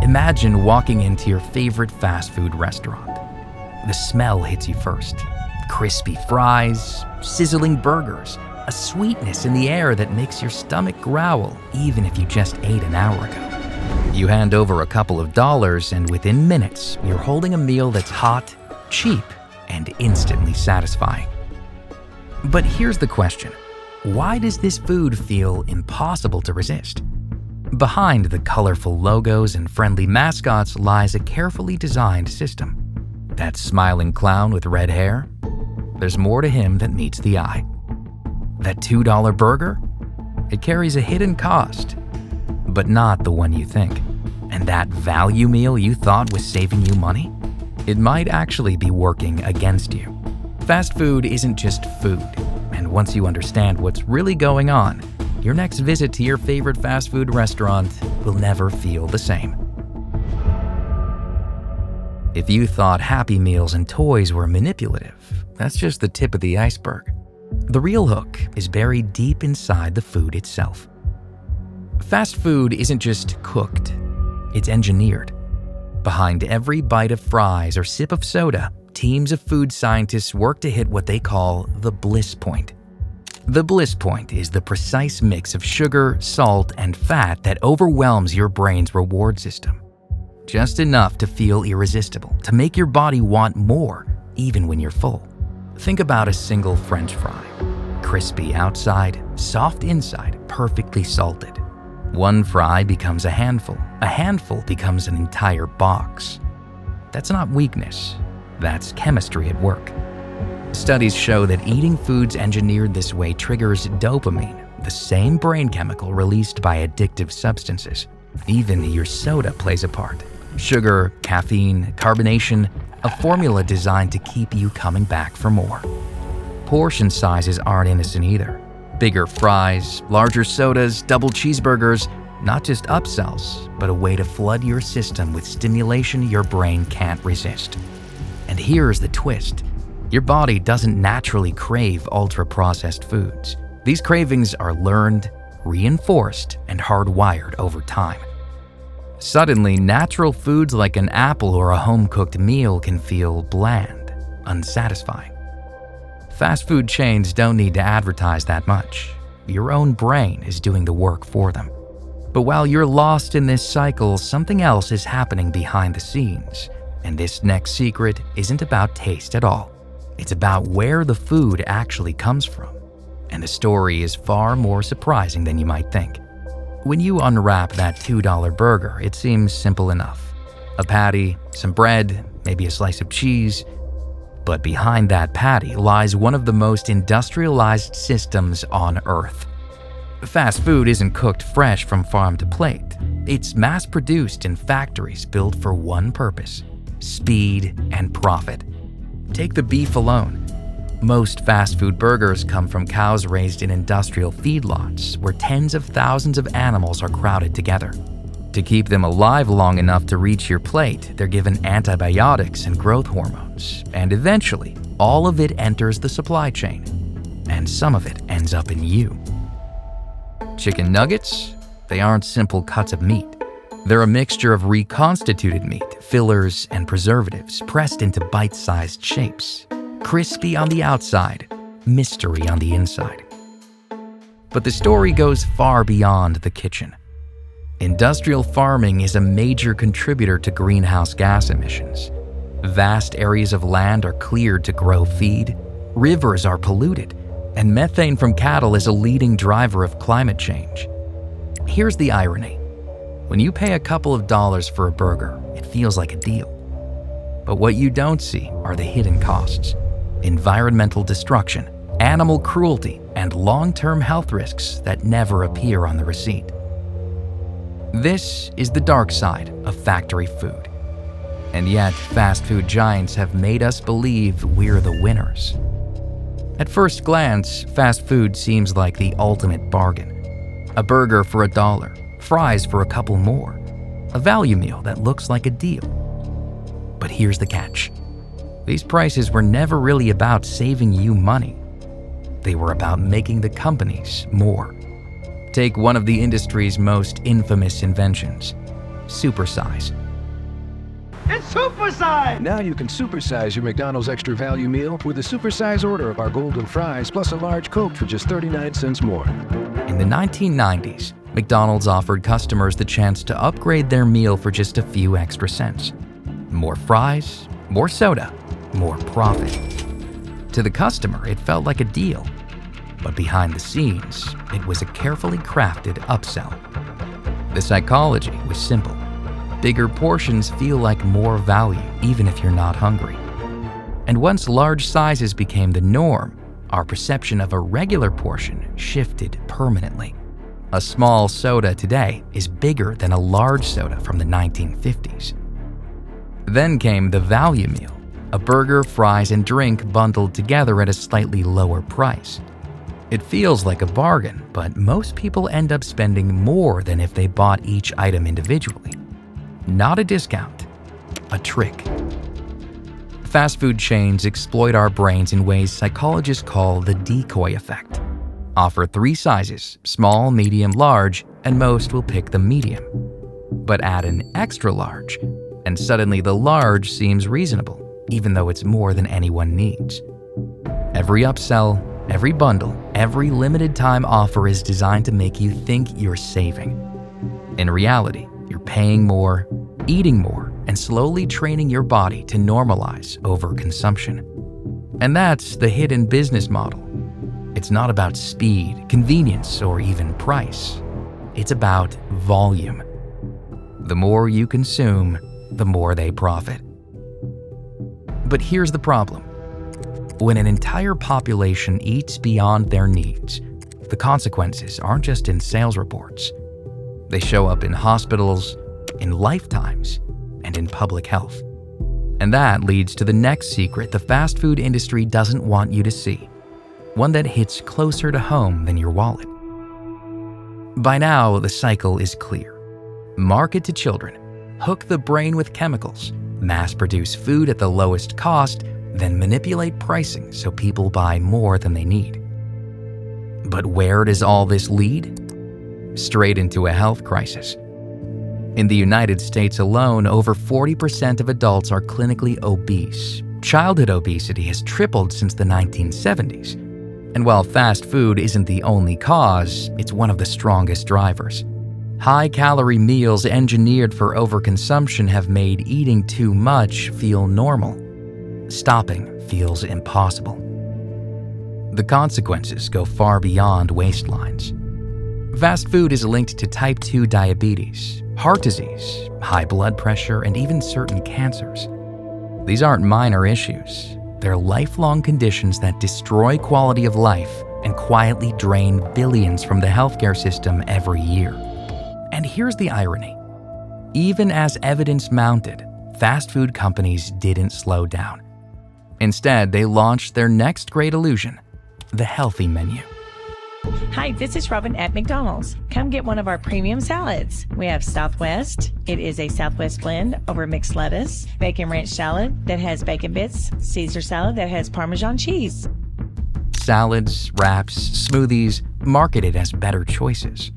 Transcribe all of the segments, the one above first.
Imagine walking into your favorite fast food restaurant. The smell hits you first. Crispy fries, sizzling burgers, a sweetness in the air that makes your stomach growl even if you just ate an hour ago. You hand over a couple of dollars and within minutes, you're holding a meal that's hot, cheap, and instantly satisfying. But here's the question. Why does this food feel impossible to resist? Behind the colorful logos and friendly mascots lies a carefully designed system. That smiling clown with red hair? There's more to him than meets the eye. That $2 burger? It carries a hidden cost, but not the one you think. And that value meal you thought was saving you money? It might actually be working against you. Fast food isn't just food, and once you understand what's really going on, your next visit to your favorite fast food restaurant will never feel the same. If you thought Happy Meals and toys were manipulative, that's just the tip of the iceberg. The real hook is buried deep inside the food itself. Fast food isn't just cooked, it's engineered. Behind every bite of fries or sip of soda, teams of food scientists work to hit what they call the bliss point. The bliss point is the precise mix of sugar, salt, and fat that overwhelms your brain's reward system. Just enough to feel irresistible, to make your body want more, even when you're full. Think about a single French fry. Crispy outside, soft inside, perfectly salted. One fry becomes a handful becomes an entire box. That's not weakness, that's chemistry at work. Studies show that eating foods engineered this way triggers dopamine, the same brain chemical released by addictive substances. Even your soda plays a part. Sugar, caffeine, carbonation, a formula designed to keep you coming back for more. Portion sizes aren't innocent either. Bigger fries, larger sodas, double cheeseburgers, not just upsells, but a way to flood your system with stimulation your brain can't resist. And here's the twist. Your body doesn't naturally crave ultra-processed foods. These cravings are learned, reinforced, and hardwired over time. Suddenly, natural foods like an apple or a home-cooked meal can feel bland, unsatisfying. Fast food chains don't need to advertise that much. Your own brain is doing the work for them. But while you're lost in this cycle, something else is happening behind the scenes. And this next secret isn't about taste at all. It's about where the food actually comes from. And the story is far more surprising than you might think. When you unwrap that $2 burger, it seems simple enough. A patty, some bread, maybe a slice of cheese. But behind that patty lies one of the most industrialized systems on Earth. Fast food isn't cooked fresh from farm to plate. It's mass-produced in factories built for one purpose: speed and profit. Take the beef alone. Most fast food burgers come from cows raised in industrial feedlots where tens of thousands of animals are crowded together. To keep them alive long enough to reach your plate, they're given antibiotics and growth hormones, and eventually, all of it enters the supply chain, and some of it ends up in you. Chicken nuggets? They aren't simple cuts of meat. They're a mixture of reconstituted meat, fillers, and preservatives pressed into bite-sized shapes. Crispy on the outside, mystery on the inside. But the story goes far beyond the kitchen. Industrial farming is a major contributor to greenhouse gas emissions. Vast areas of land are cleared to grow feed, rivers are polluted, and methane from cattle is a leading driver of climate change. Here's the irony. When you pay a couple of dollars for a burger, it feels like a deal. But what you don't see are the hidden costs: environmental destruction, animal cruelty, and long-term health risks that never appear on the receipt. This is the dark side of factory food. And yet, fast food giants have made us believe we're the winners. At first glance, fast food seems like the ultimate bargain. A burger for $1, fries for a couple more, a value meal that looks like a deal. But here's the catch. These prices were never really about saving you money. They were about making the companies more. Take one of the industry's most infamous inventions, supersize. It's supersize! Now you can supersize your McDonald's extra value meal with a supersize order of our golden fries plus a large Coke for just 39 cents more. In the 1990s, McDonald's offered customers the chance to upgrade their meal for just a few extra cents. More fries, more soda, more profit. To the customer, it felt like a deal. But behind the scenes, it was a carefully crafted upsell. The psychology was simple. Bigger portions feel like more value, even if you're not hungry. And once large sizes became the norm, our perception of a regular portion shifted permanently. A small soda today is bigger than a large soda from the 1950s. Then came the value meal, a burger, fries, and drink bundled together at a slightly lower price. It feels like a bargain, but most people end up spending more than if they bought each item individually. Not a discount, a trick. Fast food chains exploit our brains in ways psychologists call the decoy effect. Offer 3 sizes, small, medium, large, and most will pick the medium. But add an extra large, and suddenly the large seems reasonable, even though it's more than anyone needs. Every upsell, every bundle, every limited time offer is designed to make you think you're saving. In reality, you're paying more, eating more, and slowly training your body to normalize overconsumption. And that's the hidden business model. It's not about speed, convenience, or even price. It's about volume. The more you consume, the more they profit. But here's the problem. When an entire population eats beyond their needs, the consequences aren't just in sales reports. They show up in hospitals, in lifetimes, and in public health. And that leads to the next secret the fast food industry doesn't want you to see, one that hits closer to home than your wallet. By now, the cycle is clear. Market to children, hook the brain with chemicals, mass-produce food at the lowest cost, then manipulate pricing so people buy more than they need. But where does all this lead? Straight into a health crisis. In the United States alone, over 40% of adults are clinically obese. Childhood obesity has tripled since the 1970s. And while fast food isn't the only cause, it's one of the strongest drivers. High-calorie meals engineered for overconsumption have made eating too much feel normal. Stopping feels impossible. The consequences go far beyond waistlines. Fast food is linked to type 2 diabetes, heart disease, high blood pressure, and even certain cancers. These aren't minor issues. They're lifelong conditions that destroy quality of life and quietly drain billions from the healthcare system every year. And here's the irony. Even as evidence mounted, fast food companies didn't slow down. Instead, they launched their next great illusion, the healthy menu. Hi, this is Robin at McDonald's. Come get one of our premium salads. We have Southwest. It is a Southwest blend over mixed lettuce, bacon ranch salad that has bacon bits, Caesar salad that has Parmesan cheese. Salads, wraps, smoothies, marketed as better choices.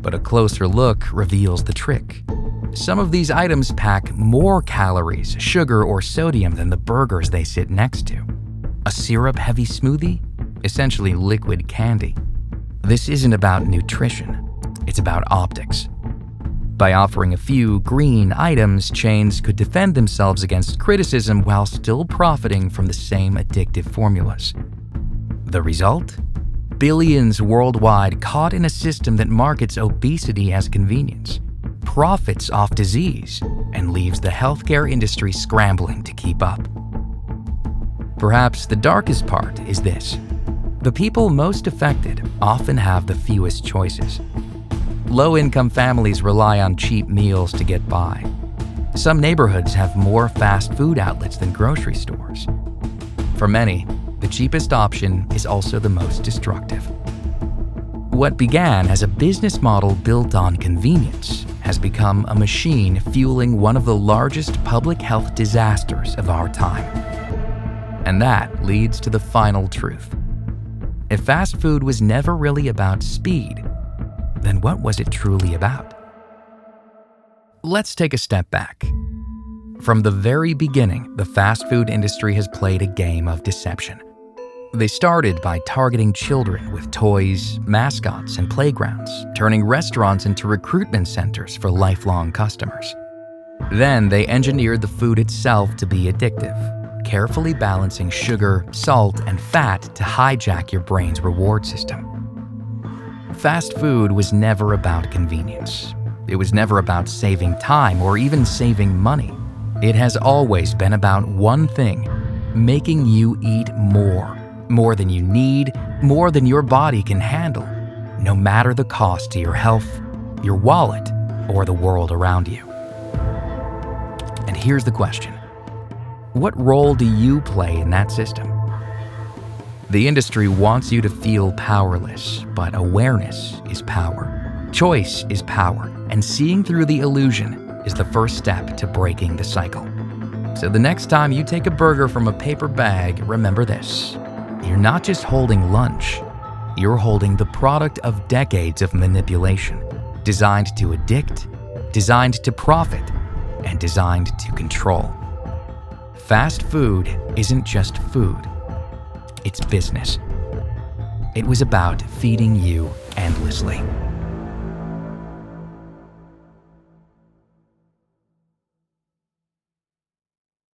But a closer look reveals the trick. Some of these items pack more calories, sugar, or sodium than the burgers they sit next to. A syrup-heavy smoothie? Essentially liquid candy. This isn't about nutrition, it's about optics. By offering a few green items, chains could defend themselves against criticism while still profiting from the same addictive formulas. The result? Billions worldwide caught in a system that markets obesity as convenience, profits off disease, and leaves the healthcare industry scrambling to keep up. Perhaps the darkest part is this. The people most affected often have the fewest choices. Low-income families rely on cheap meals to get by. Some neighborhoods have more fast food outlets than grocery stores. For many, the cheapest option is also the most destructive. What began as a business model built on convenience has become a machine fueling one of the largest public health disasters of our time. And that leads to the final truth. If fast food was never really about speed, then what was it truly about? Let's take a step back. From the very beginning, the fast food industry has played a game of deception. They started by targeting children with toys, mascots, and playgrounds, turning restaurants into recruitment centers for lifelong customers. Then they engineered the food itself to be addictive, carefully balancing sugar, salt, and fat to hijack your brain's reward system. Fast food was never about convenience. It was never about saving time or even saving money. It has always been about one thing: making you eat more than you need, more than your body can handle, no matter the cost to your health, your wallet, or the world around you. And here's the question: what role do you play in that system? The industry wants you to feel powerless, but awareness is power. Choice is power, and seeing through the illusion is the first step to breaking the cycle. So the next time you take a burger from a paper bag, remember this: you're not just holding lunch, you're holding the product of decades of manipulation, designed to addict, designed to profit, and designed to control. Fast food isn't just food, it's business. It was about feeding you endlessly.